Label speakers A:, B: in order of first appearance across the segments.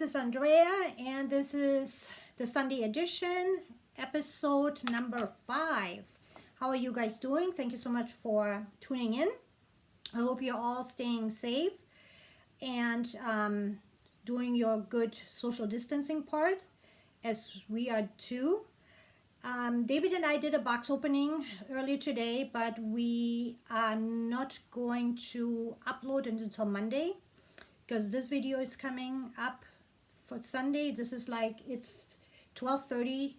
A: is Andrea, and this is the Sunday edition, episode number 5. How are you guys doing? Thank you so much for tuning in. I hope you're all staying safe and doing your good social distancing part, as we are too. David and I did a box opening earlier today, but we are not going to upload it until Monday, because this video is coming up for Sunday. This is like, it's 12:30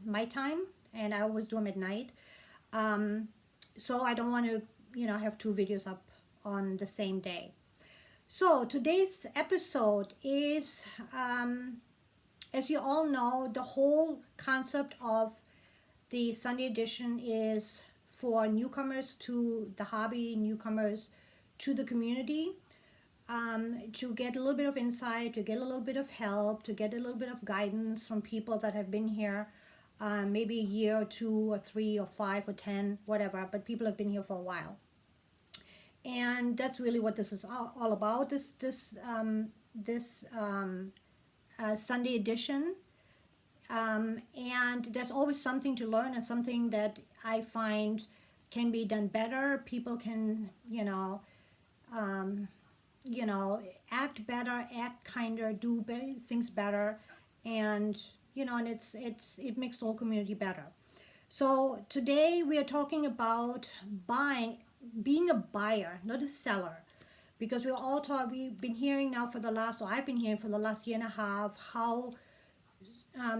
A: my time, and I always do them at night. So I don't want to, have two videos up on the same day. So today's episode is, as you all know, the whole concept of the Sunday edition is for newcomers to the hobby, newcomers to the community, to get a little bit of insight, to get a little bit of help, to get a little bit of guidance from people that have been here maybe a year or 2 or 3 or 5 or 10, whatever, but people have been here for a while. And that's really what this is all about, this Sunday edition. And there's always something to learn, and something that I find can be done better. People can, act better, act kinder, do things better, and and it makes the whole community better. So today we are talking about being a buyer, not a seller, because we've been hearing now I've been hearing for the last year and a half how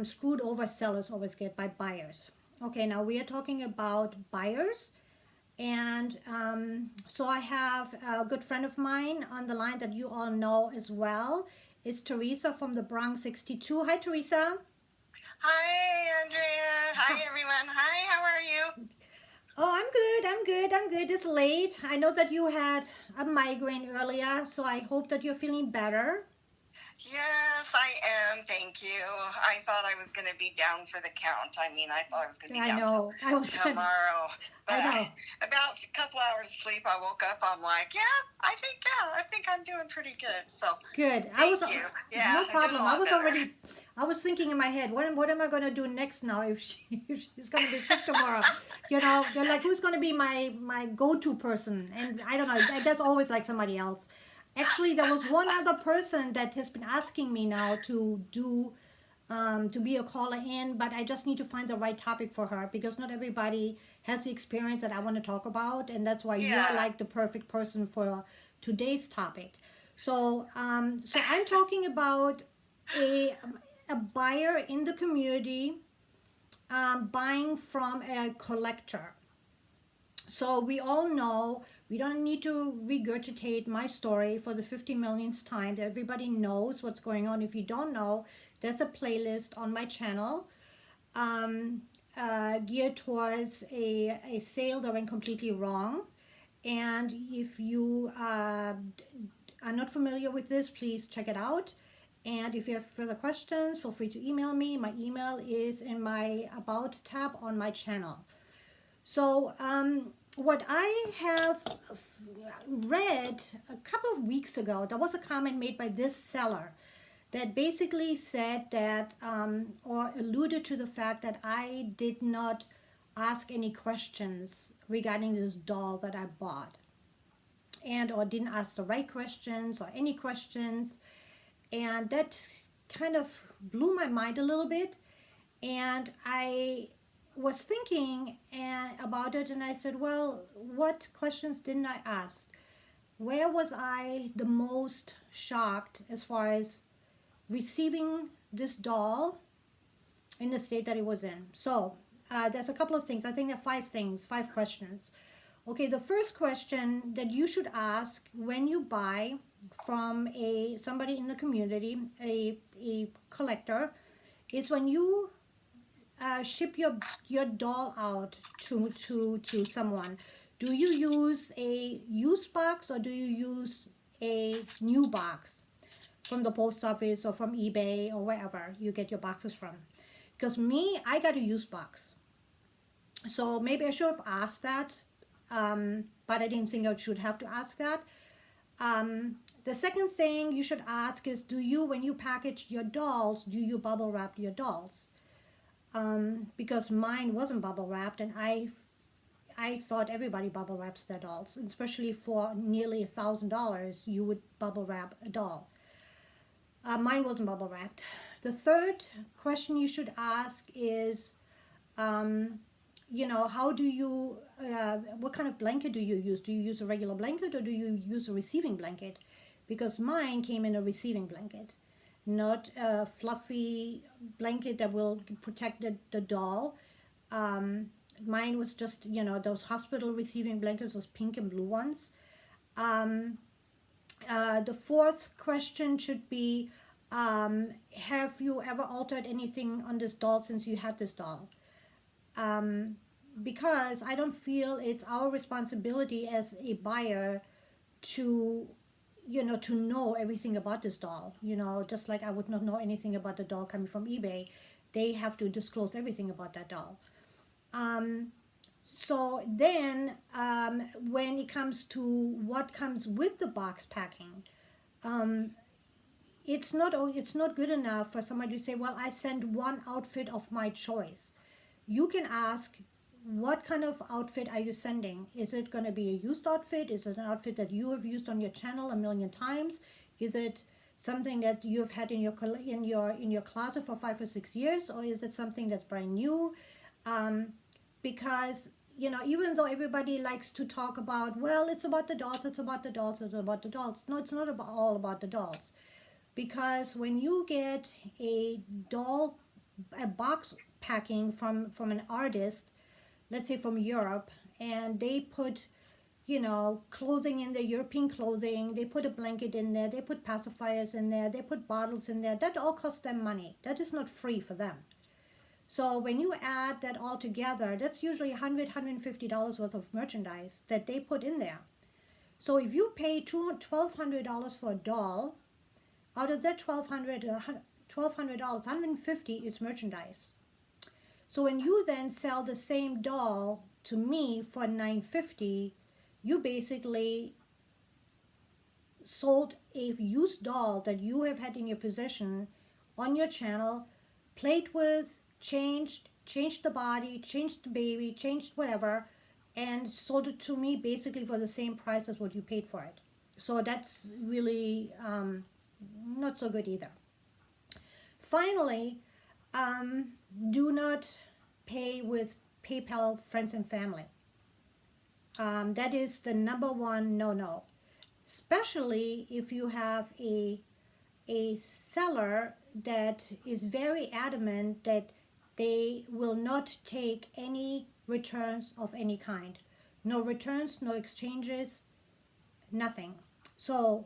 A: screwed over sellers always get by buyers. Okay, now we are talking about buyers. And so I have a good friend of mine on the line that you all know as well. It's Teresa from the Bronx 62. Hi, Teresa.
B: Hi, Andrea. Hi, everyone. Hi, how are you?
A: Oh, I'm good. It's late. I know that you had a migraine earlier, so I hope that you're feeling better.
B: Yes, I am. Thank you. I thought I was going to be down for the count. I thought I was going to be down tomorrow. But about a couple hours of sleep, I woke up. I'm like, I think I'm doing pretty good. So
A: good.
B: Thank you. Yeah,
A: no problem. I was thinking in my head, what am I going to do next now if she's going to be sick tomorrow? You're like, who's going to be my go-to person? And I don't know. There's always like somebody else. Actually, there was one other person that has been asking me now to be a caller in, but I just need to find the right topic for her, because not everybody has the experience that I want to talk about, and that's why you're like the perfect person for today's topic. So I'm talking about a buyer in the community buying from a collector. So we all know, we don't need to regurgitate my story for the 50 millionth time. Everybody knows what's going on. If you don't know, there's a playlist on my channel geared towards a sale that went completely wrong. And if you are not familiar with this, please check it out. And if you have further questions, feel free to email me. My email is in my About tab on my channel. So what I have read a couple of weeks ago, there was a comment made by this seller that basically said that, or alluded to the fact that I did not ask any questions regarding this doll that I bought, or didn't ask the right questions or any questions. And that kind of blew my mind a little bit. And I was thinking about it, and I said, well, what questions didn't I ask? Where was I the most shocked as far as receiving this doll in the state that it was in? So there's a couple of things. I think there are 5 questions. Okay, the first question that you should ask when you buy from somebody in the community, a collector, is when you ship your doll out to someone, do you use a used box or do you use a new box from the post office or from eBay or wherever you get your boxes from? Because I got a used box. So maybe I should have asked that, but I didn't think I should have to ask that. The second thing you should ask is, when you package your dolls, do you bubble wrap your dolls? Because mine wasn't bubble wrapped, and I thought everybody bubble wraps their dolls, especially for nearly $1,000. You would bubble wrap a doll. Mine wasn't bubble wrapped. The third question you should ask is, how do you, what kind of blanket do you use? Do you use a regular blanket or do you use a receiving blanket? Because mine came in a receiving blanket, not a fluffy blanket that will protect the doll. Mine was just, those hospital receiving blankets, those pink and blue ones. The fourth question should be, have you ever altered anything on this doll since you had this doll? Because I don't feel it's our responsibility as a buyer to know everything about this doll. Just like I would not know anything about the doll coming from eBay. They have to disclose everything about that doll. So then, when it comes to what comes with the box packing, it's not good enough for somebody to say, well, I send one outfit of my choice. You can ask, what kind of outfit are you sending? Is it going to be a used outfit? Is it an outfit that you have used on your channel a million times? Is it something that you've had in your closet for 5 or 6 years, or is it something that's brand new? Because even though everybody likes to talk about, well, it's about the dolls, it's about the dolls, it's about the dolls. No, it's not all about the dolls. Because when you get a box packing from an artist, let's say from Europe, and they put clothing in there, European clothing, they put a blanket in there, they put pacifiers in there, they put bottles in there, that all costs them money. That is not free for them. So when you add that all together, that's usually $100, $150 worth of merchandise that they put in there. So if you pay $1,200 for a doll, out of that $1,200, $150 is merchandise. So when you then sell the same doll to me for $950, you basically sold a used doll that you have had in your possession on your channel, played with, changed the body, changed the baby, changed whatever, and sold it to me basically for the same price as what you paid for it. So that's really not so good either. Finally, do not pay with PayPal friends and family. That is the number one no-no, especially if you have a seller that is very adamant that they will not take any returns of any kind. No returns, no exchanges, nothing. So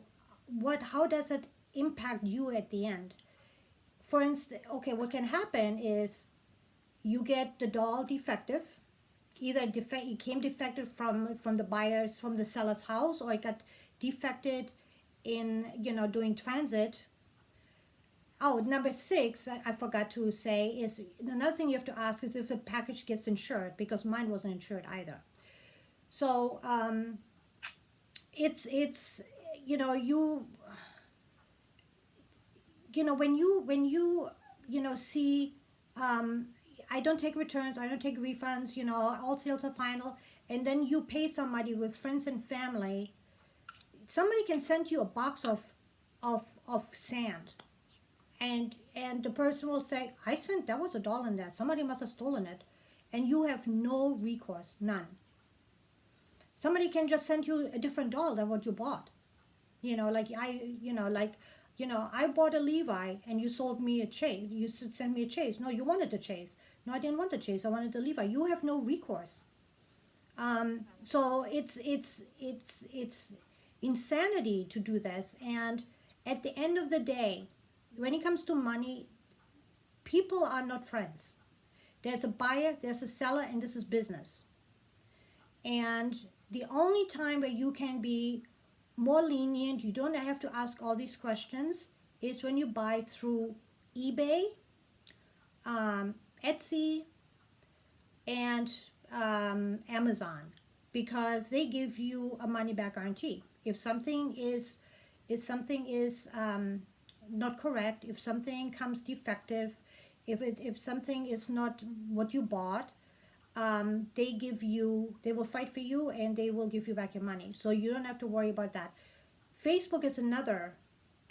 A: how does it impact you at the end? For instance, okay, what can happen is you get the doll defective. Either it came defective from the seller's house, or it got defected in doing transit. Oh, number 6, I forgot to say, is another thing you have to ask is if the package gets insured, because mine wasn't insured either. So it's when you see, I don't take returns, I don't take refunds, all sales are final, and then you pay somebody with friends and family. Somebody can send you a box of sand, and the person will say, there was a doll in there, somebody must have stolen it, and you have no recourse, none. Somebody can just send you a different doll than what you bought. I bought a Levi and you sold me a Chase. You sent me a Chase. No, you wanted the Chase. No, I didn't want the Chase. I wanted the Levi. You have no recourse. So it's insanity to do this. And at the end of the day, when it comes to money, people are not friends. There's a buyer, there's a seller, and this is business. And the only time where you can be more lenient, you don't have to ask all these questions, is when you buy through eBay, Etsy, and Amazon, because they give you a money back guarantee. If something is if something is not correct, if something comes defective, if something is not what you bought, they will fight for you and they will give you back your money. So you don't have to worry about that. Facebook is another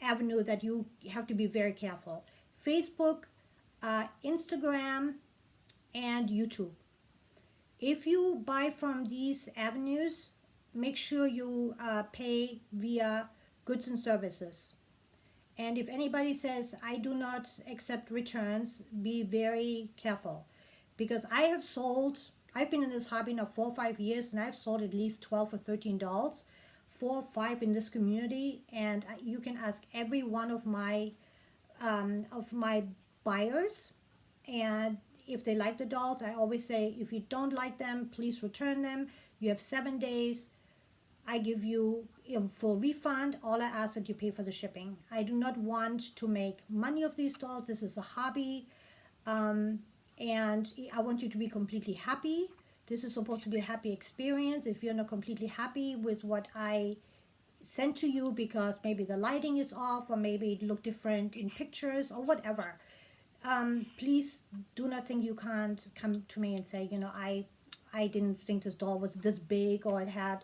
A: avenue that you have to be very careful. Facebook, Instagram, and YouTube. If you buy from these avenues, make sure you pay via goods and services. And if anybody says, I do not accept returns, be very careful. Because I've been in this hobby now 4 or 5 years, and I've sold at least 12 or 13 dolls, 4 or 5 in this community. And you can ask every one of my buyers, and if they like the dolls, I always say, if you don't like them, please return them. You have 7 days. I give you a full refund. All I ask that you pay for the shipping. I do not want to make money of these dolls. This is a hobby, and I want you to be completely happy. This is supposed to be a happy experience. If you're not completely happy with what I sent to you because maybe the lighting is off or maybe it looked different in pictures or whatever, please do not think you can't come to me and say, I didn't think this doll was this big, or it had,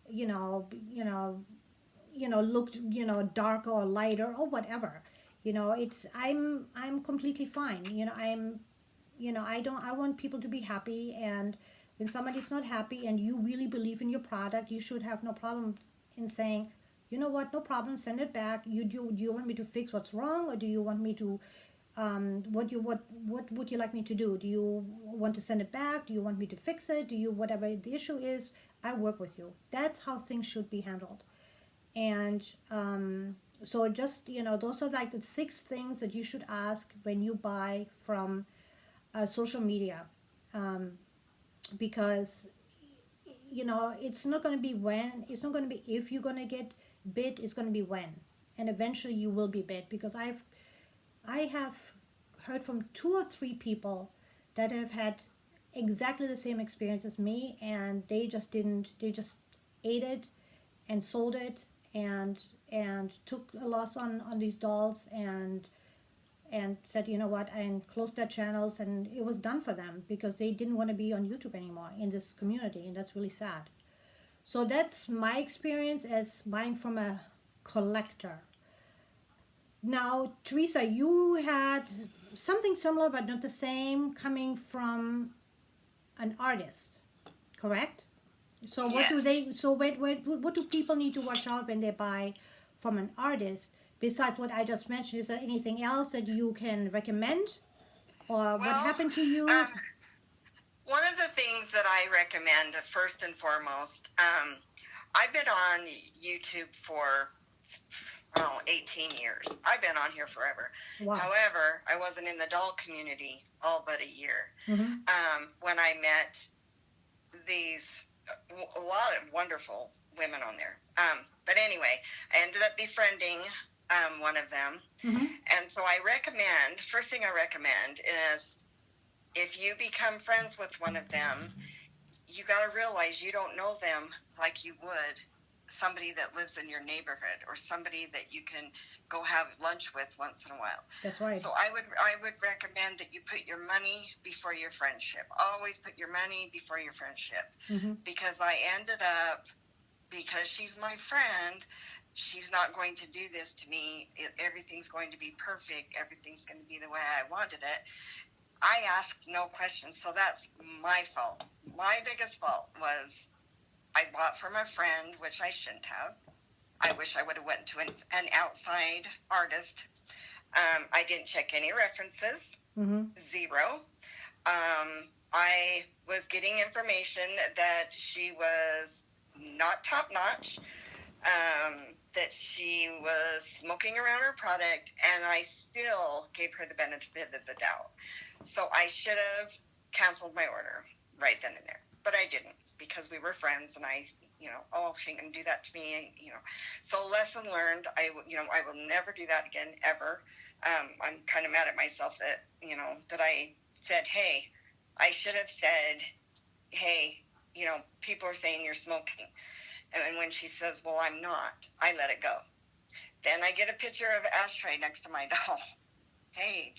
A: you know, you know, looked, darker or lighter or whatever. I'm completely fine. I want people to be happy, and when somebody's not happy and you really believe in your product, you should have no problem in saying, you know what, no problem, send it back. Do you want me to fix what's wrong, or do you want me to what would you like me to do? Do you want to send it back? Do you want me to fix it? Whatever the issue is, I work with you. That's how things should be handled. And so just, those are like the 6 things that you should ask when you buy from social media. Because, it's not going to be it's not going to be if you're going to get bid, it's going to be when. And eventually you will be bid, because I have heard from 2 or 3 people that have had exactly the same experience as me, and they just ate it and sold it, and took a loss on these dolls, and said, you know what, and closed their channels, and it was done for them because they didn't want to be on YouTube anymore in this community, and that's really sad. So that's my experience as buying from a collector. Now, Teresa, you had something similar but not the same, coming from an artist, correct? So what do they? So what do people need to watch out when they buy from an artist? Besides what I just mentioned, is there anything else that you can recommend, or what happened to you?
B: One of the things that I recommend, first and foremost, I've been on YouTube for 18 years. I've been on here forever. Wow. However, I wasn't in the doll community all but a year. When I met a lot of wonderful women on there. But anyway, I ended up befriending one of them. And so first thing I recommend is, if you become friends with one of them, you got to realize you don't know them like you would somebody that lives in your neighborhood, or somebody that you can go have lunch with once in a while.
A: That's right.
B: So I would recommend that you put your money before your friendship. Always put your money before your friendship. Because I ended up, because she's my friend, she's not going to do this to me. Everything's going to be perfect. Everything's going to be the way I wanted it. I asked no questions, so that's my fault. My biggest fault was I bought from a friend, which I shouldn't have. I wish I would have went to an outside artist. I didn't check any references. Zero. I was getting information that she was not top notch, that she was smoking around her product, and I still gave her the benefit of the doubt. So I should have canceled my order right then and there, but I didn't, because we were friends, and she can do that to me, So lesson learned. I will never do that again, ever. I'm kind of mad at myself that, that I said, hey, I should have said, hey, people are saying you're smoking. And when she says, well, I'm not, I let it go. Then I get a picture of Ashtray next to my doll. Hey,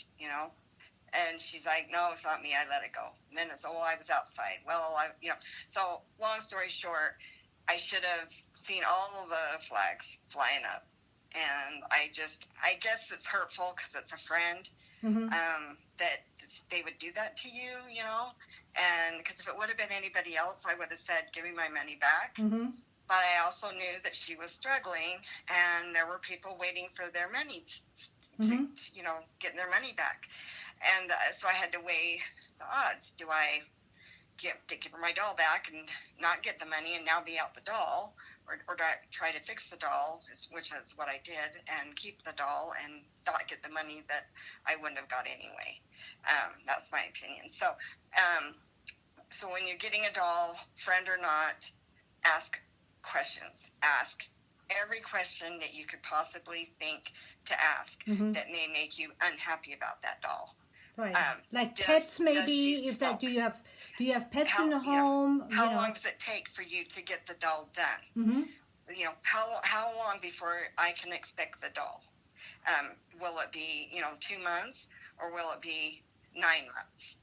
B: and she's like, no, it's not me. I let it go. And then it's, I was outside. Well, So long story short, I should have seen all the flags flying up. And I guess it's hurtful because it's a friend, that they would do that to you, And because if it would have been anybody else, I would have said, give me my money back. But I also knew that she was struggling, and there were people waiting for their money to getting their money back. And so I had to weigh the odds. Do I give her my doll back and not get the money and now be out the doll, or do I try to fix the doll, which is what I did, and keep the doll and not get the money that I wouldn't have got anyway? That's my opinion. So, so when you're getting a doll, friend or not, ask questions. Ask every question that you could possibly think to ask that may make you unhappy about that doll.
A: Right. Like pets, maybe. If that, do you have pets in the home?
B: How long does it take for you to get the doll done? How long before I can expect the doll? Will it be 2 months, or will it be 9 months?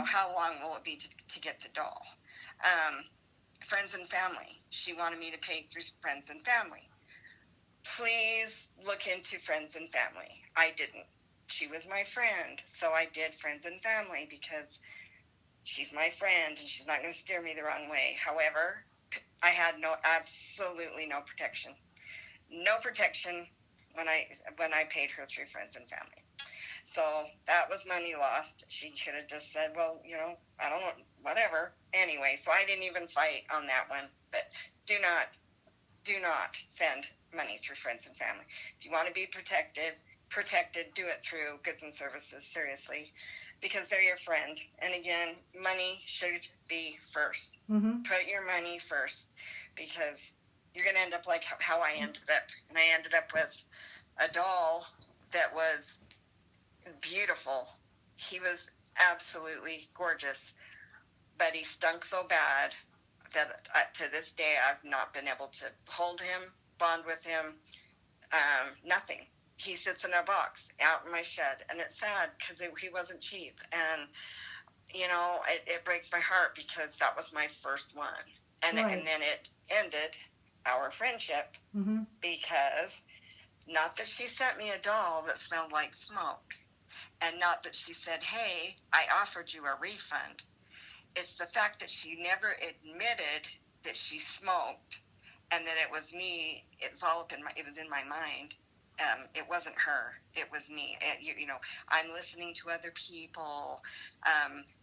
B: How long will it be to get the doll? Friends and family. She wanted me to pay through friends and family. Please look into friends and family. I didn't. She was my friend, so I did friends and family because she's my friend and she's not going to steer me the wrong way. However, I had absolutely no protection. No protection when I paid her through friends and family. So that was money lost. She could have just said, well, I don't know, whatever. Anyway, so I didn't even fight on that one. But do not send money through friends and family. If you want to be protected, do it through goods and services, seriously, because they're your friend. And again, money should be first. Put your money first, because you're going to end up like how I ended up. And I ended up with a doll that was beautiful. He was absolutely gorgeous, but he stunk so bad that to this day I've not been able to hold him, bond with him, nothing. He sits in a box out in my shed, and it's sad because he wasn't cheap. And, it breaks my heart because that was my first one. And then it ended our friendship because not that she sent me a doll that smelled like smoke, and not that she said, hey, I offered you a refund. It's the fact that she never admitted that she smoked and that it was me. It was in my mind. It wasn't her. It was me. I'm listening to other people.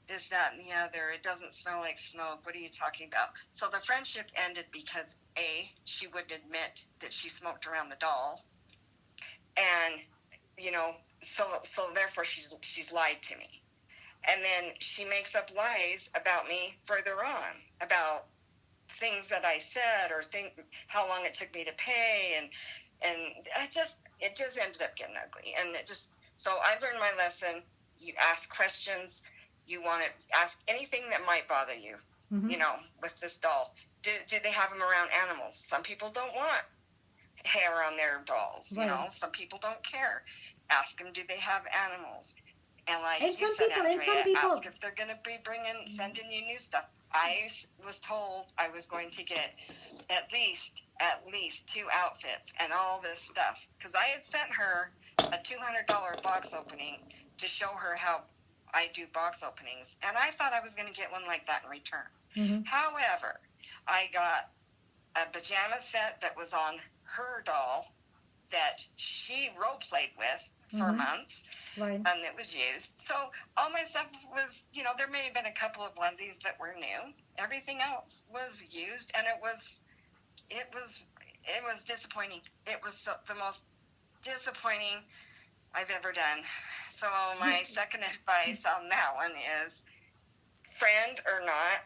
B: This, that, and the other. It doesn't smell like smoke. What are you talking about? So the friendship ended because A, she wouldn't admit that she smoked around the doll, and so therefore she's lied to me. And then she makes up lies about me further on, about things that I said, or how long it took me to pay, and it just ended up getting ugly. And so I learned my lesson. You ask questions. You want to ask anything that might bother you, with this doll. Do they have them around animals? Some people don't want hair on their dolls,
A: right.
B: Some people don't care. Ask them, do they have animals? And
A: some people,
B: ask if they're going to be sending you new stuff. I was told I was going to get at least 2 outfits and all this stuff, because I had sent her a $200 box opening to show her how I do box openings, and I thought I was going to get one like that in return. However, I got a pajama set that was on her doll that she role played with for months,
A: right.
B: And it was used. So all my stuff was, there may have been a couple of onesies that were new. Everything else was used, and it was disappointing. It was the most disappointing I've ever done. So my second advice on that one is, friend or not,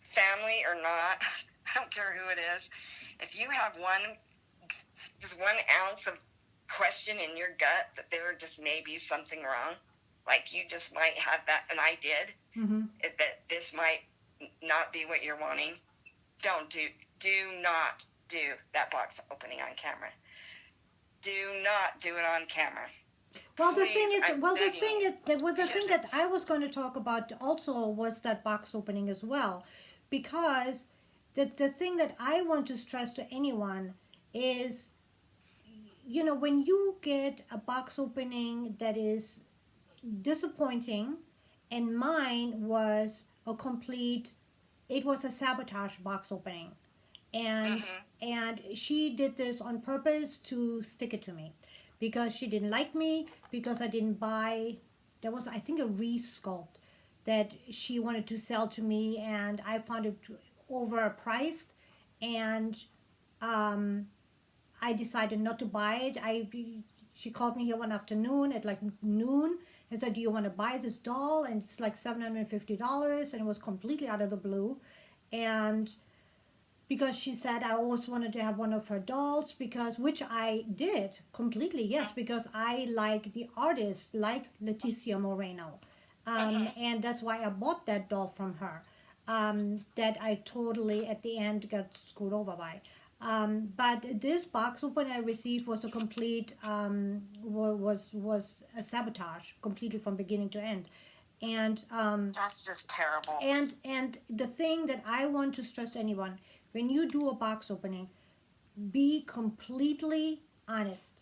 B: family or not, I don't care who it is, if you have just 1 ounce of question in your gut that there just may be something wrong, like you just might have that, and I did, that this might not be what you're wanting, do not do that box opening on camera. Do not do it on camera.
A: Well, please, the thing that I was going to talk about also was that box opening as well, because the thing that I want to stress to anyone is, when you get a box opening that is disappointing, and mine was it was a sabotage box opening, and and she did this on purpose to stick it to me, because she didn't like me, because I didn't buy. There was, I think, a resculpt that she wanted to sell to me, and I found it overpriced, and um, I decided not to buy it. She called me here one afternoon at like noon and said, "Do you want to buy this doll?" And it's like $750, and it was completely out of the blue, and because she said I always wanted to have one of her dolls, which I did completely, yes, because I like the artist, like Leticia Moreno, and that's why I bought that doll from her, that I totally at the end got screwed over by. But this box opening I received was a complete was a sabotage completely from beginning to end, and
B: that's just terrible.
A: And the thing that I want to stress to anyone: when you do a box opening, be completely honest.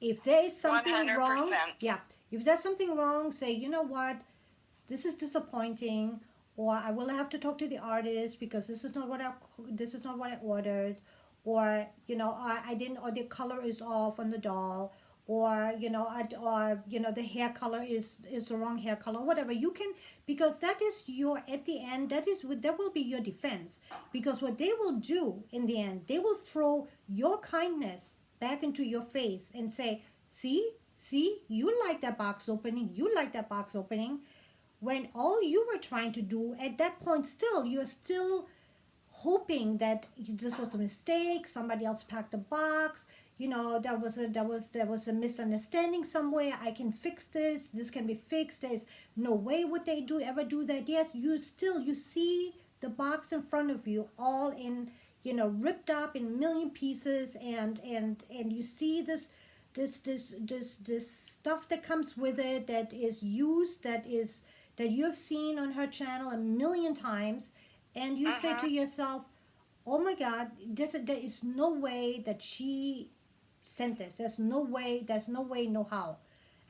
A: If there is something
B: 100%.
A: wrong, if there's something wrong, say, you know what, this is disappointing, or I will have to talk to the artist because this is not what I ordered, or I didn't, or the color is off on the doll, or the hair color is the wrong hair color, whatever you can, because that is your, at the end, that will be your defense, because what they will do in the end, they will throw your kindness back into your face and say, see, you like that box opening, when all you were trying to do at that point, still you're still hoping that this was a mistake, somebody else packed the box, there was a misunderstanding somewhere, I can fix this can be fixed, there's no way would they ever do that. Yes, you see the box in front of you, all in, ripped up in a million pieces, and you see this stuff that comes with it, that is used, that you have seen on her channel a million times, and you say to yourself, oh my God, there is no way that she sent this. There's no way, no how.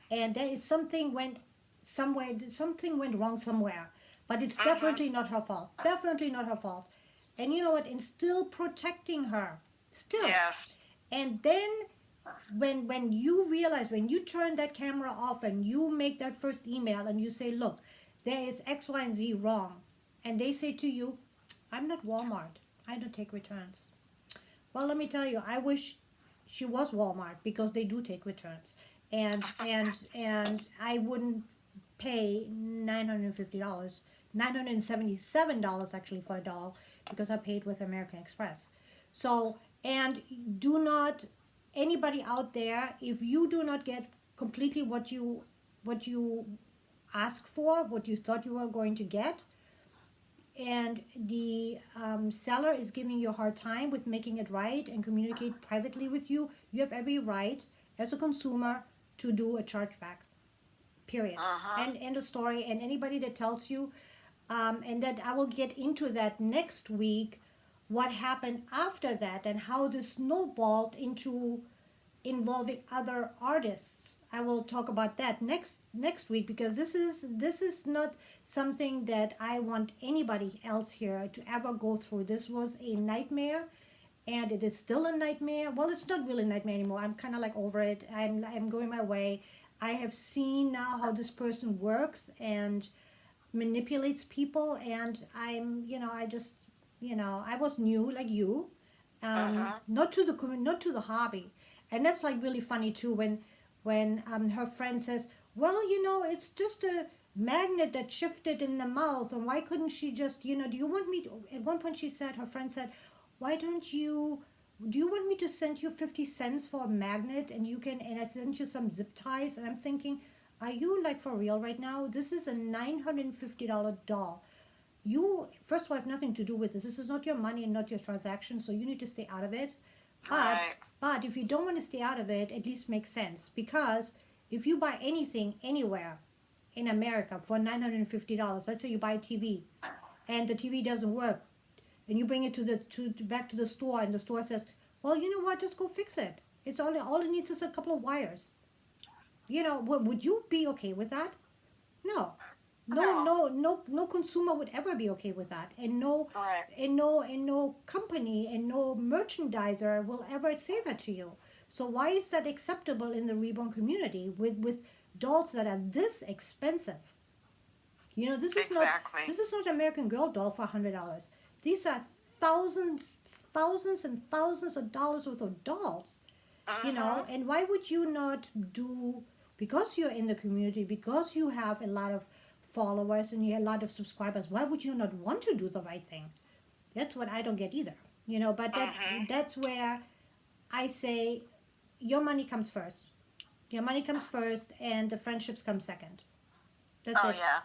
A: And there is something went wrong somewhere. But it's definitely not her fault. Definitely not her fault. And you know what? And still protecting her. Still.
B: Yes.
A: And then when you realize, when you turn that camera off and you make that first email and you say, look, there is X, Y, and Z wrong. And they say to you, I'm not Walmart. I don't take returns. Well, let me tell you, I wish she was Walmart, because they do take returns. And I wouldn't pay $950, $977 actually for a doll, because I paid with American Express. So, and do not, anybody out there, if you do not get completely what you ask for, what you thought you were going to get, and the seller is giving you a hard time with making it right and communicate privately with you, you have every right as a consumer to do a chargeback. Period. And end of story. And anybody that tells you, and that I will get into that next week, what happened after that and how this snowballed into involving other artists. I will talk about that next week, because this is not something that I want anybody else here to ever go through. This was a nightmare, and it is still a nightmare. Well, it's not really a nightmare anymore. I'm kind of like over it. I'm going my way. I have seen now how this person works and manipulates people, and I just, I was new like you, not to the hobby. And that's like really funny too, when her friend says, well, it's just a magnet that shifted in the mouth, and why couldn't she just, do you want me to, at one point her friend said, why don't you, do you want me to send you 50 cents for a magnet, and I send you some zip ties? And I'm thinking, are you like for real right now? This is a $950 doll. You, first of all, have nothing to do with this. This is not your money and not your transaction, so you need to stay out of it. But But if you don't want to stay out of it, at least make sense. Because if you buy anything anywhere in America for $950, let's say you buy a TV and the TV doesn't work, and you bring it back to the store, and the store says, well, you know what, just go fix it. It's all it needs is a couple of wires. Would you be okay with that? No. No consumer would ever be okay with that, and
B: Right.
A: no company and no merchandiser will ever say that to you. So why is that acceptable in the reborn community with dolls that are this expensive? This is
B: Exactly.
A: not American Girl doll for $100. These are thousands and thousands of dollars worth of dolls. And why would you not do, because you're in the community, because you have a lot of followers and you have a lot of subscribers, why would you not want to do the right thing? That's what I don't get either. But that's where I say your money comes first. Your money comes first, and the friendships come second. That's it.
B: Yeah.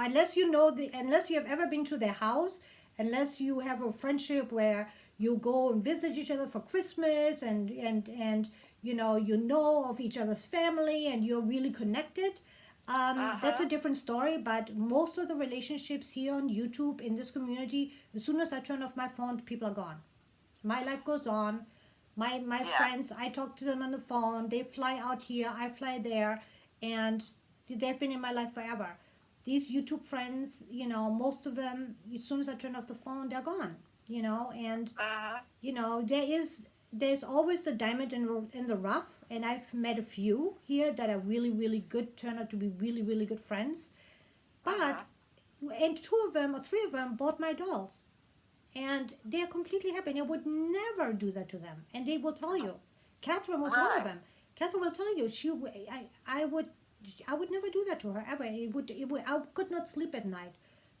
A: Unless unless you have ever been to their house, unless you have a friendship where you go and visit each other for Christmas, and you know of each other's family, and you're really connected. That's a different story. But most of the relationships here on YouTube in this community, as soon as I turn off my phone, people are gone. My life goes on. My friends, I talk to them on the phone. They fly out here, I fly there, and they've been in my life forever. These YouTube friends, most of them, as soon as I turn off the phone, they're gone. And there's always the diamond in the rough, and I've met a few here that are really, really good, turn out to be really, really good friends. But and 2 of them or 3 of them bought my dolls, and they're completely happy. And I would never do that to them, and they will tell you. Catherine was one of them. Catherine will tell you I would never do that to her ever. I could not sleep at night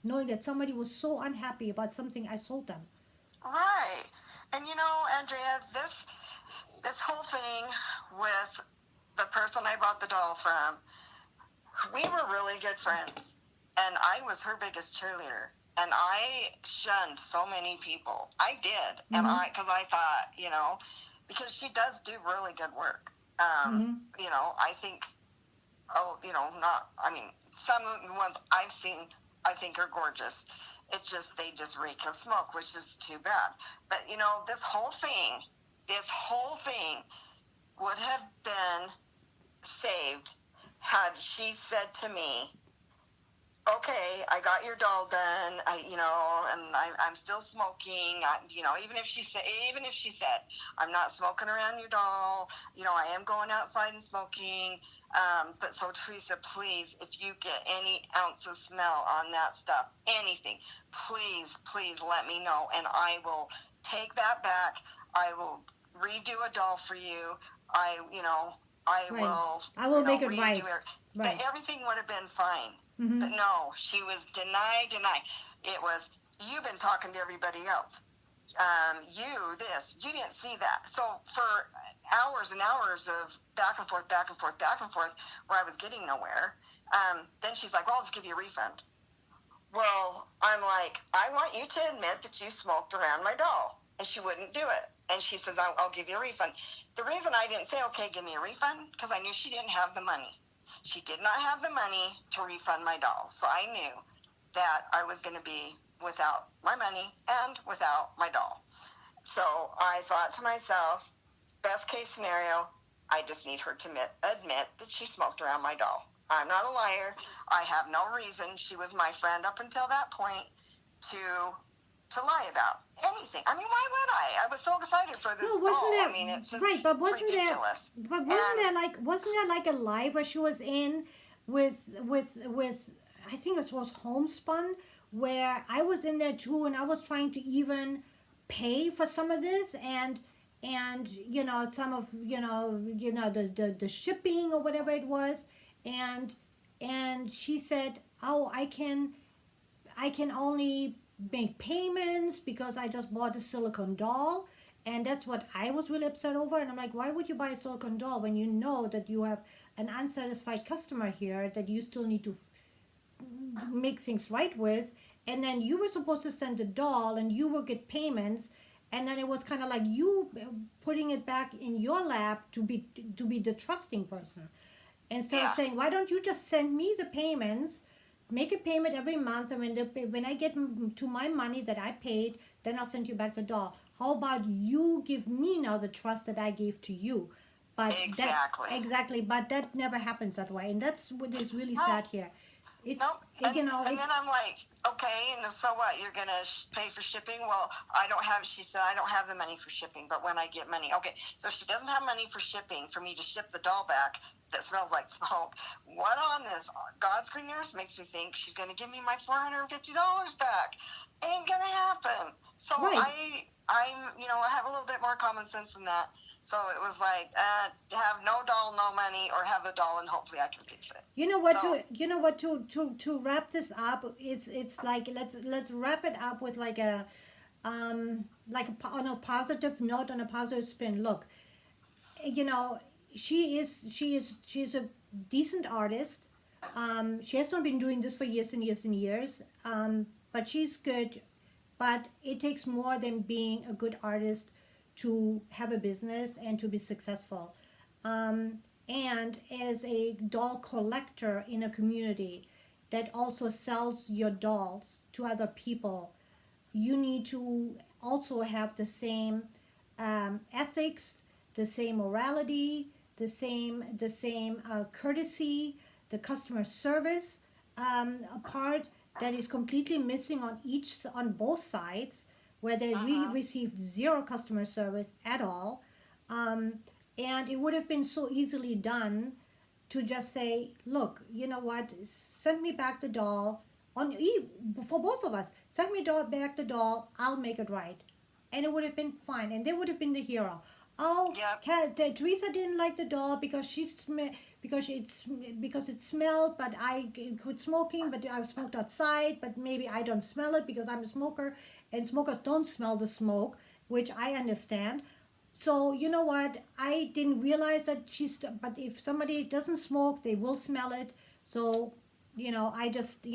A: knowing that somebody was so unhappy about something I sold them.
B: Right. And Andrea, this whole thing with the person I bought the doll from, we were really good friends, and I was her biggest cheerleader, and I shunned so many people. I did, and because I thought, because she does do really good work. I think, some of the ones I've seen, I think are gorgeous. They just reek of smoke, which is too bad. But, this whole thing would have been saved had she said to me, okay, I got your doll done, and I'm still smoking, even if she said, I'm not smoking around your doll, I am going outside and smoking, but so Teresa, please, if you get any ounce of smell on that stuff, anything, please let me know, and I will take that back. I will redo a doll for you. I will
A: make it right.
B: Right. Everything would have been fine. But no, she was deny. It was, you've been talking to everybody else. You didn't see that. So for hours and hours of back and forth, where I was getting nowhere, then she's like, well, I'll just give you a refund. Well, I'm like, I want you to admit that you smoked around my doll. And she wouldn't do it. And she says, I'll give you a refund. The reason I didn't say, okay, give me a refund, because I knew she didn't have the money. She did not have the money to refund my doll. So I knew that I was going to be without my money and without my doll. So I thought to myself, best case scenario, I just need her to admit that she smoked around my doll. I'm not a liar. I have no reason. She was my friend up until that point to lie about anything. I mean, why would I? I was so excited for this. It's just
A: right, but wasn't
B: ridiculous.
A: Wasn't there like a live where she was in with I think it was Homespun, where I was in there too, and I was trying to even pay for some of this, and some of the shipping or whatever it was, and she said, oh, I can only make payments because I just bought a silicone doll. And that's what I was really upset over. And I'm like, why would you buy a silicone doll when you know that you have an unsatisfied customer here that you still need to make things right with? And then you were supposed to send the doll and you will get payments, And then it was kind of like you putting it back in your lap to be the trusting person, instead of
B: Yeah.
A: saying, why don't you just send me the payments, make a payment every month, and when I get to my money that I paid, then I'll send you back the doll. How about you give me now the trust that I gave to you? But that
B: Exactly.
A: exactly, but that never happens that way, and that's what is really
B: No.
A: sad here. It,
B: Nope.
A: you know,
B: And then
A: it's
B: I'm like, okay, and so what? You're gonna pay for shipping? Well, I don't have. She said I don't have the money for shipping, but when I get money, okay. So she doesn't have money for shipping for me to ship the doll back that smells like smoke. What on this God's green earth makes me think she's gonna give me my $450 back? Ain't gonna happen. So
A: right.
B: I have a little bit more common sense than that. So it was like, have no doll, no money, or have the doll and hopefully I can fix it.
A: You know what
B: So
A: to wrap this up, it's like let's wrap it up with like a on a positive note, on a positive spin. Look, you know, she's a decent artist. She has not been doing this for years and years and years, but she's good. But it takes more than being a good artist to have a business and to be successful. And as a doll collector in a community that also sells your dolls to other people, you need to also have the same ethics, the same morality, the same courtesy, the customer service part that is completely missing on both sides, where we received zero customer service at all. Um, and it would have been so easily done to just say, look, you know what, send me back the doll for both of us. Send me back the doll, I'll make it right. And it would have been fine, and they would have been the hero. Oh,
B: yep.
A: Teresa didn't like the doll because because it smelled, but I quit smoking, but I smoked outside, but maybe I don't smell it because I'm a smoker, and smokers don't smell the smoke, which I understand. So you know what? I didn't realize that but if somebody doesn't smoke, they will smell it. So, I just,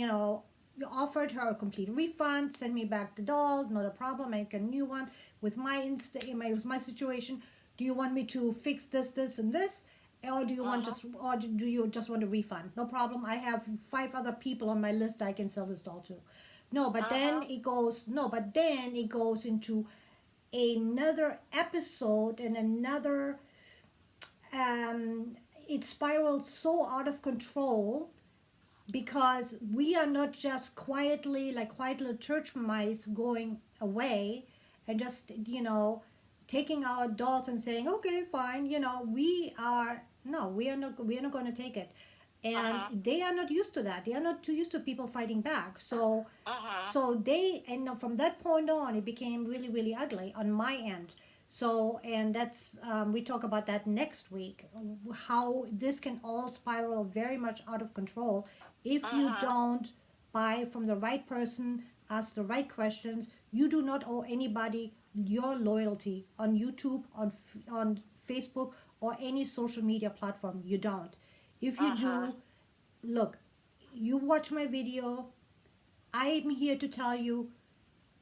A: offered her a complete refund, send me back the doll, not a problem, make a new one with with my situation. Do you want me to fix this, and this? Or do you just want a refund? No problem. I have 5 other people on my list I can sell this doll to. But then it goes into another episode and another it spirals so out of control because we are not just quietly like quiet little church mice going away and just taking our dolls and saying okay fine, we are no we are not going to take it. And they are not used to that. They are not too used to people fighting back. And from that point on, it became really, really ugly on my end. So, and that's, we talk about that next week, how this can all spiral very much out of control if you don't buy from the right person, ask the right questions. You do not owe anybody your loyalty on YouTube, on Facebook, or any social media platform. You don't. If you do, look, you watch my video. I'm here to tell you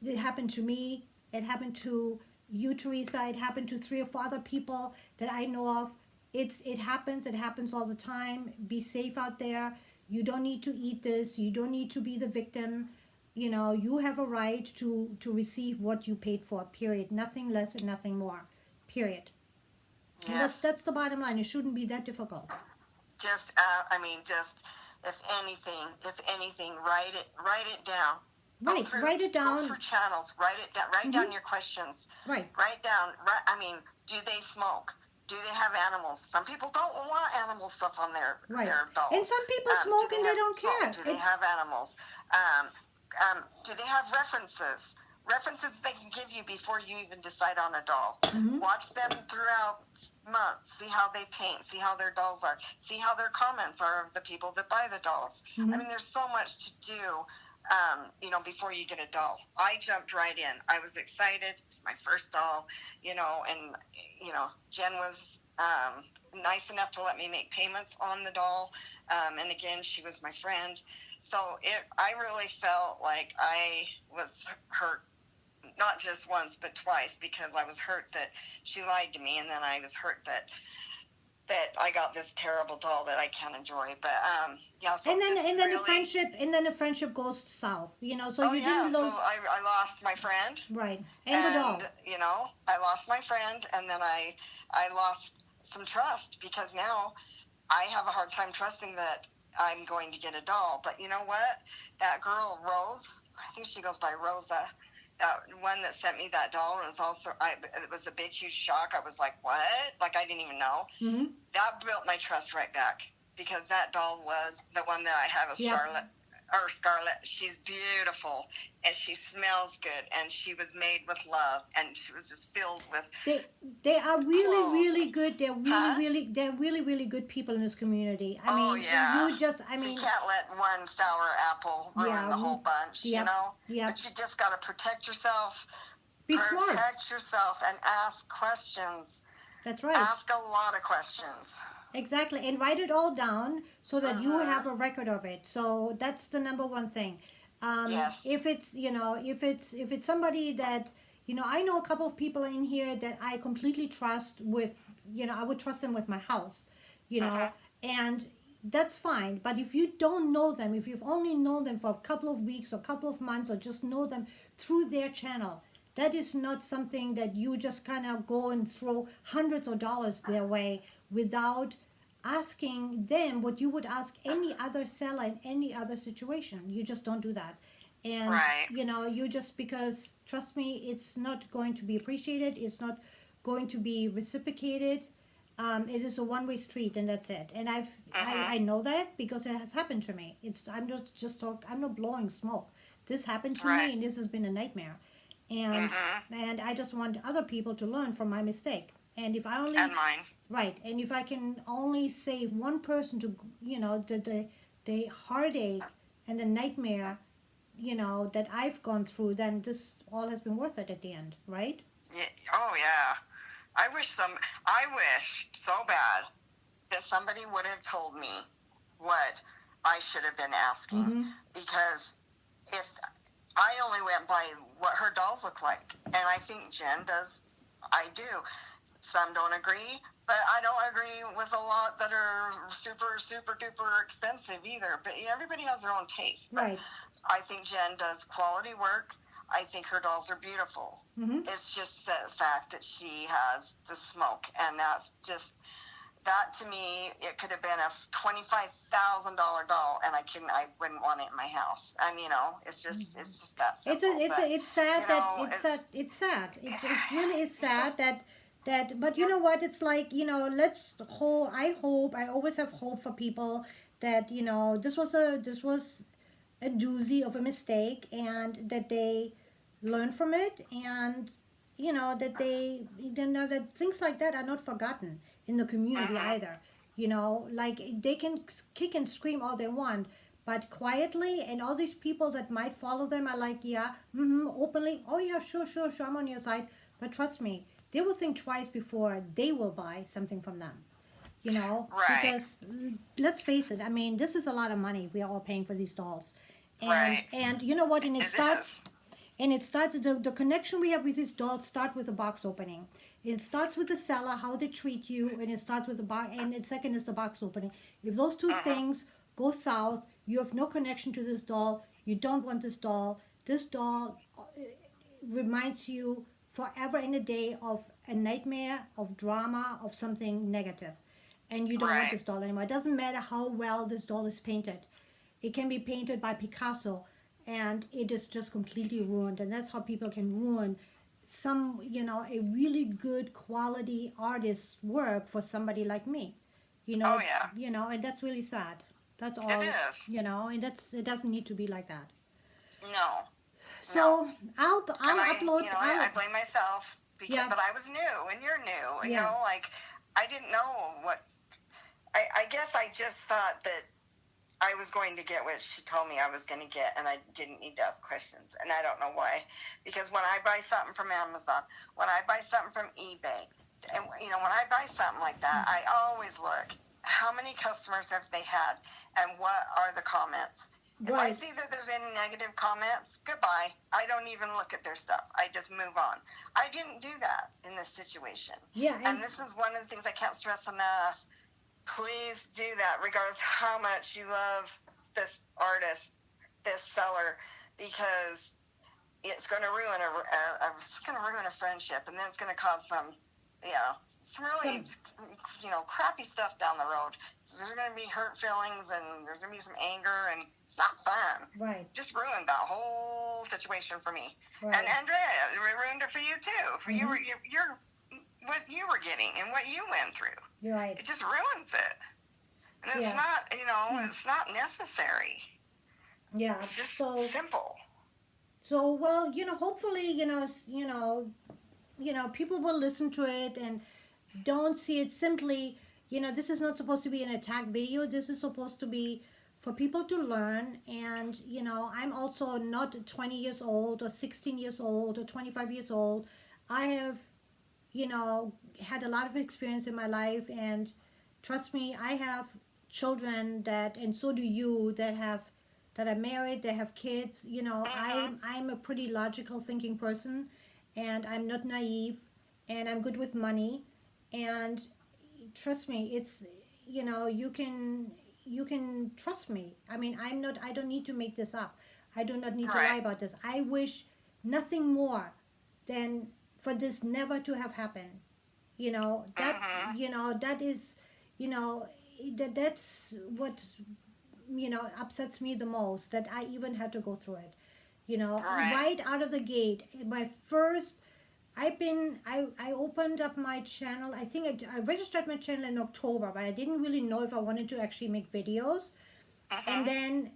A: it happened to me. It happened to you, Teresa. It happened to 3 or 4 other people that I know of. It happens. It happens all the time. Be safe out there. You don't need to eat this. You don't need to be the victim. You have a right to receive what you paid for. Period. Nothing less and nothing more. Period.
B: Yes.
A: And that's the bottom line. It shouldn't be that difficult.
B: Just if anything, write it down.
A: Right, write it down.
B: Go through channels, write it down. Write down your questions.
A: Right.
B: Write down. Do they smoke? Do they have animals? Some people don't want animal stuff on their dolls.
A: And some people smoke and they don't care.
B: Do they have animals? Do they have references? References they can give you before you even decide on a doll. Watch them throughout months. See how they paint. See how their dolls are. See how their comments are of the people that buy the dolls. There's so much to do. Before you get a doll. I jumped right in. I was excited. It's my first doll, and Jen was nice enough to let me make payments on the doll. And again, she was my friend. So I really felt like I was hurt not just once, but twice, because I was hurt that she lied to me, and then I was hurt that I got this terrible doll that I can't enjoy. But yeah, so
A: and then
B: really,
A: the friendship goes south, you know. So
B: oh
A: you
B: yeah,
A: didn't lose.
B: so I lost my friend,
A: right, and the doll.
B: You know, I lost my friend, and then I lost some trust, because now I have a hard time trusting that I'm going to get a doll. But you know what? That girl, Rose, I think she goes by Rosa, that one that sent me that doll, was also, it was a big, huge shock. I was like, what? Like, I didn't even know.
A: Mm-hmm.
B: That built my trust right back, because that doll was the one that I have, is
A: yep.
B: Scarlet. She's beautiful, and she smells good, and she was made with love, and she was just filled with.
A: They are really
B: clothes.
A: Really good. They're really good people in this community. I mean,
B: yeah.
A: you just, I mean,
B: you can't let one sour apple ruin the whole bunch.
A: Yep.
B: You know.
A: Yeah.
B: But you just got to protect yourself.
A: Smart.
B: Protect yourself and ask questions.
A: That's right.
B: Ask a lot of questions.
A: Exactly, and write it all down so that you have a record of it. So that's the number one thing.
B: Yes.
A: If it's, you know, if it's somebody that, you know, I know a couple of people in here that I completely trust with, you know, I would trust them with my house, you know, and that's fine. But if you don't know them, if you've only known them for a couple of weeks or a couple of months, or just know them through their channel, that is not something that you just kind of go and throw hundreds of dollars their way without asking them what you would ask any other seller in any other situation. You just don't do that. And, you know, you just, because, trust me, it's not going to be appreciated. It's not going to be reciprocated. It is a one-way street, and that's it. And I know that because it has happened to me. I'm not blowing smoke. This happened to me, and this has been a nightmare. And I just want other people to learn from my mistake. And if I only,
B: and mine.
A: Right, and if I can only save one person to, you know, the heartache and the nightmare, you know, that I've gone through, then this all has been worth it at the end, right?
B: Yeah. Oh yeah. I wish so bad that somebody would have told me what I should have been asking, because if I only went by what her dolls look like, and I think Jen does. I do. Some don't agree, but I don't agree with a lot that are super, super duper expensive either. But everybody has their own taste. But
A: right.
B: I think Jen does quality work. I think her dolls are beautiful. It's just the fact that she has the smoke, and that's just, that to me, it could have been a $25,000 doll, and I wouldn't want it in my house. I mean, you know, it's just that simple.
A: It's sad that it's sad. It really is sad that, but you know what? It's like, you know, I always have hope for people that, you know, this was a doozy of a mistake, and that they learn from it, and, you know, that they know that things like that are not forgotten in the community either. You know, like, they can kick and scream all they want, but quietly, and all these people that might follow them are like, yeah, openly, oh yeah, sure, I'm on your side. But trust me, they will think twice before they will buy something from them. You know, because let's face it, I mean, this is a lot of money we are all paying for these dolls. And you know what, and it starts, the connection we have with these dolls start with a box opening. It starts with the seller, how they treat you, and it starts with the box, and the second is the box opening. If those two things go south, you have no connection to this doll, you don't want this doll. This doll reminds you forever and a day of a nightmare, of drama, of something negative. And you don't want this doll anymore. It doesn't matter how well this doll is painted. It can be painted by Picasso, and it is just completely ruined. And that's how people can ruin some, you know, a really good quality artist's work for somebody like me. You know, you know, and that's really sad. That's all. It is. You know, and it doesn't need to be like that.
B: No.
A: So I'll upload.
B: You know, I blame myself but I was new, and you're new. You know, like, I didn't know what. I guess I just thought that I was going to get what she told me I was going to get, and I didn't need to ask questions, and I don't know why. Because when I buy something from Amazon, when I buy something from eBay, and, you know, when I buy something like that, I always look, how many customers have they had, and what are the comments? If I see that there's any negative comments, goodbye. I don't even look at their stuff. I just move on. I didn't do that in this situation.
A: Yeah.
B: And this is one of the things I can't stress enough. Please do that, regardless of how much you love this artist, this seller, because it's going to ruin a friendship, and then it's going to cause some really crappy stuff down the road. So there's going to be hurt feelings, and there's going to be some anger, and it's not fun.
A: Right.
B: Just ruined that whole situation for me.
A: Right.
B: And Andrea, it ruined it for you too. For you're what you were getting and what you went through.
A: Right.
B: It just ruins it. And it's not, it's not necessary.
A: Yeah.
B: It's just simple.
A: So, well, hopefully, people will listen to it and don't see it simply, this is not supposed to be an attack video. This is supposed to be for people to learn. And, I'm also not 20 years old or 16 years old or 25 years old. I have, had a lot of experience in my life, and trust me, I have children and so do you, that are married, they have kids. I'm a pretty logical thinking person, and I'm not naive, and I'm good with money. And trust me, it's, you can trust me. I mean, I don't need to make this up. I do not need to lie about this. I wish nothing more than for this never to have happened. That is, that's what, upsets me the most, that I even had to go through it. Right out of the gate, I opened up my channel. I think I registered my channel in October, but I didn't really know if I wanted to actually make videos. And then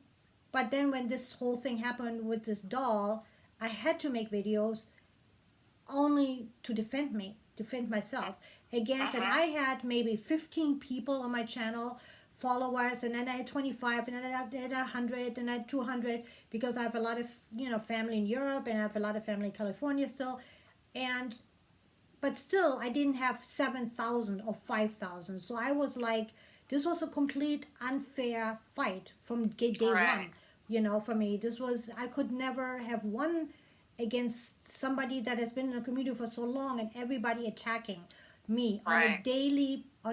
A: when this whole thing happened with this doll, I had to make videos only to defend myself against. And I had maybe 15 people on my channel, followers, and then I had 25, and then I had 100, and I had 200, because I have a lot of family in Europe, and I have a lot of family in California still. But still, I didn't have 7,000 or 5,000. So I was like, this was a complete unfair fight from day one. For me, I could never have won against somebody that has been in the community for so long, and everybody attacking me on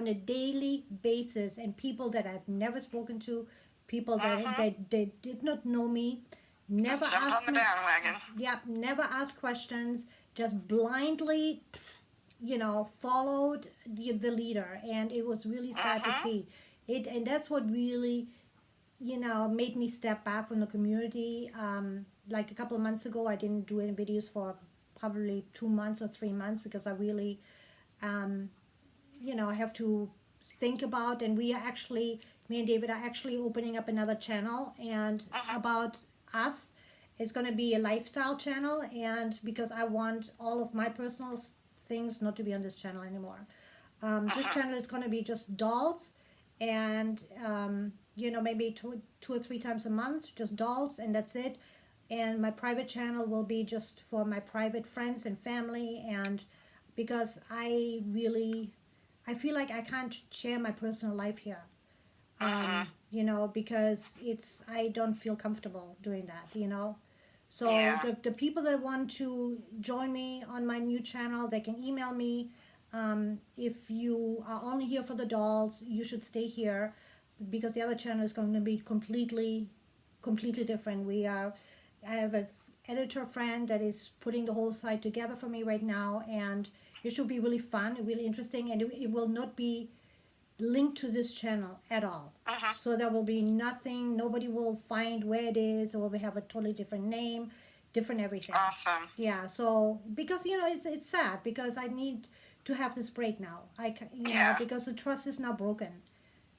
A: a daily basis, and people that I've never spoken to, people that they did not know me, never asked me. Yeah, never asked questions, just blindly, followed the leader, and it was really sad to see it. And that's what really, made me step back from the community. Like a couple of months ago, I didn't do any videos for probably 2 months or 3 months, because I really, I have to think about, and me and David are actually opening up another channel, and about us. It's going to be a lifestyle channel, and because I want all of my personal things not to be on this channel anymore. This channel is going to be just dolls, and maybe two or three times a month, just dolls, and that's it. And my private channel will be just for my private friends and family, and because I feel like I can't share my personal life here. Because I don't feel comfortable doing that, So the people that want to join me on my new channel, they can email me. If you are only here for the dolls, you should stay here, because the other channel is going to be completely different. I have an editor friend that is putting the whole site together for me right now, and it should be really fun, really interesting, and it will not be linked to this channel at all. So there will be nothing, nobody will find where it is, or we have a totally different name, different everything.
B: Awesome.
A: Yeah, so because it's sad, because I need to have this break now. Because the trust is now broken,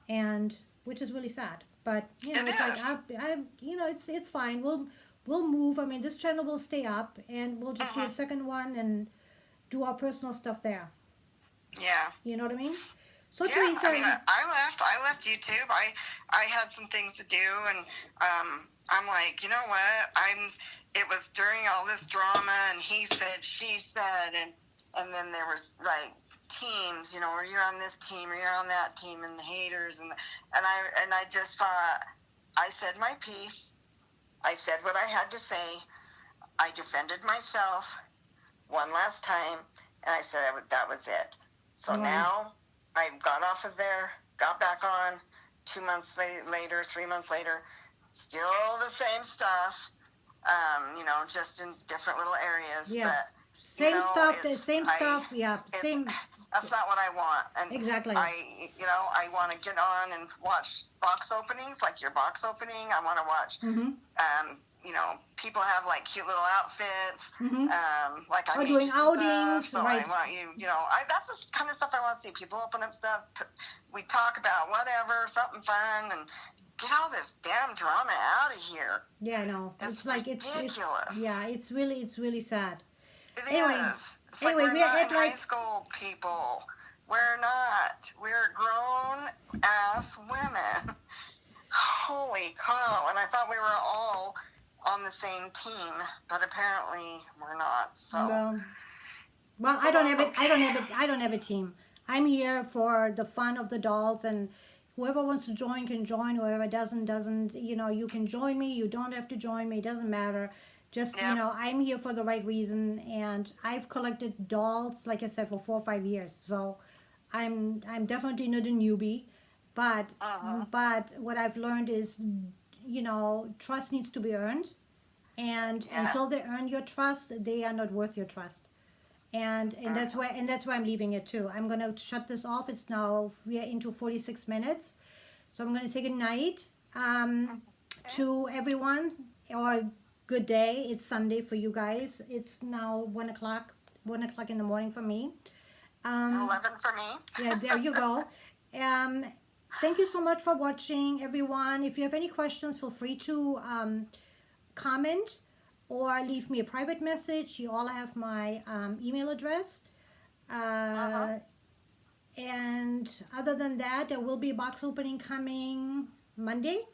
A: and which is really sad. But it's like it's fine. We'll move. I mean, this channel will stay up, and we'll just do a second one and do our personal stuff there.
B: Yeah.
A: You know what I mean? So
B: yeah,
A: Teresa,
B: I left YouTube. I had some things to do, and I'm like, you know what? It was during all this drama, and he said, she said, and then there was like teams, or you're on this team or you're on that team, and the haters, and I just thought, I said my piece. I said what I had to say. I defended myself one last time, and I said that was it. So now I got off of there, got back on 2 months later, 3 months later, still the same stuff, just in different little areas.
A: Yeah.
B: But,
A: same stuff, same.
B: That's not what I want. And
A: exactly.
B: I want to get on and watch box openings, like your box opening. I want to watch, people have like cute little outfits. Like I
A: doing outings,
B: stuff, so
A: right?
B: I want that's the kind of stuff I want to see. People open up stuff. We talk about whatever, something fun, and get all this damn drama out of here.
A: Yeah, I know. It's like
B: ridiculous.
A: It's really sad.
B: It
A: anyway,
B: is. It's like we're not high school people. We're not. We're grown ass women. Holy cow! And I thought we were all on the same team, but apparently we're not. So.
A: Well, I don't have a team. I'm here for the fun of the dolls, and whoever wants to join can join. Whoever doesn't. You can join me. You don't have to join me. It doesn't matter. Just, I'm here for the right reason, and I've collected dolls, like I said, for 4 or 5 years. So I'm definitely not a newbie, but what I've learned is, trust needs to be earned, and until they earn your trust, they are not worth your trust. And that's why I'm leaving it too. I'm gonna shut this off. It's now, we are into 46 minutes, so I'm gonna say good night to everyone, or good day. It's Sunday for you guys. It's now 1 o'clock in the morning for me.
B: 11 for me.
A: Yeah, there you go. Thank you so much for watching, everyone. If you have any questions, feel free to comment or leave me a private message. You all have my email address. And other than that, there will be a box opening coming Monday.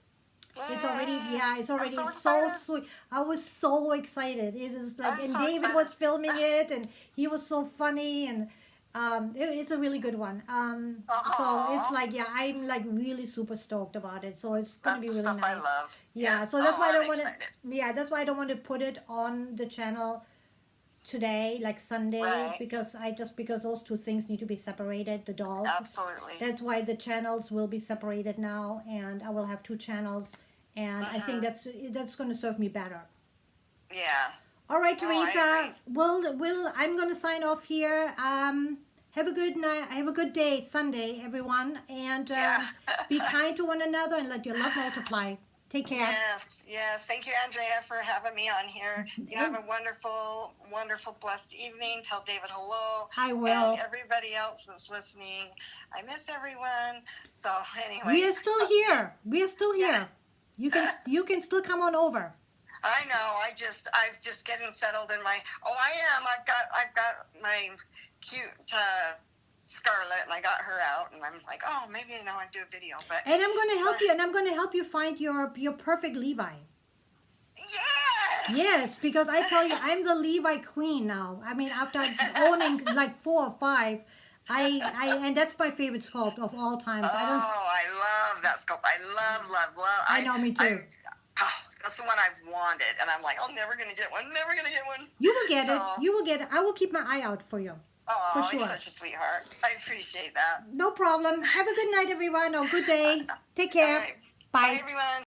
A: It's already so sweet. I was so excited. It is like, and David was filming it, and he was so funny, and it's a really good one. So it's like, I'm like really super stoked about it. So it's gonna be really nice.
B: I love.
A: Yeah, so that's why I don't want to. Yeah, that's why I don't want to put it on the channel today, like Sunday, because those two things need to be separated. The dolls.
B: Absolutely.
A: That's why the channels will be separated now, and I will have 2 channels, and I think that's going to serve me better.
B: Yeah.
A: All right, Teresa. I'm going to sign off here. Have a good night. Have a good day, Sunday, everyone, and be kind to one another and let your love multiply. Take care.
B: Yes. Thank you, Andrea, for having me on here. You have a wonderful, wonderful, blessed evening. Tell David hello.
A: I will.
B: And everybody else that's listening, I miss everyone. So anyway,
A: we are still here. Yeah. You can still come on over.
B: I know. I'm just getting settled in my. Oh, I am. I've got my cute Scarlett, and I got her out, and I'm like, oh, maybe I want to do a video. But
A: and I'm going to help you, and I'm going to help you find your perfect Levi.
B: Yes.
A: Yes, because I tell you, I'm the Levi queen now. I mean, after owning like 4 or 5, and that's my favorite sculpt of all time. So
B: I love that sculpt. I love.
A: I know, me too.
B: That's the one I've wanted, and I'm like, I'm never gonna get one.
A: You will get it. You will get it. I will keep my eye out for you.
B: Oh,
A: for sure.
B: You're such a sweetheart. I appreciate that.
A: No problem. Have a good night, everyone, or good day. Take care.
B: Right. Bye, everyone.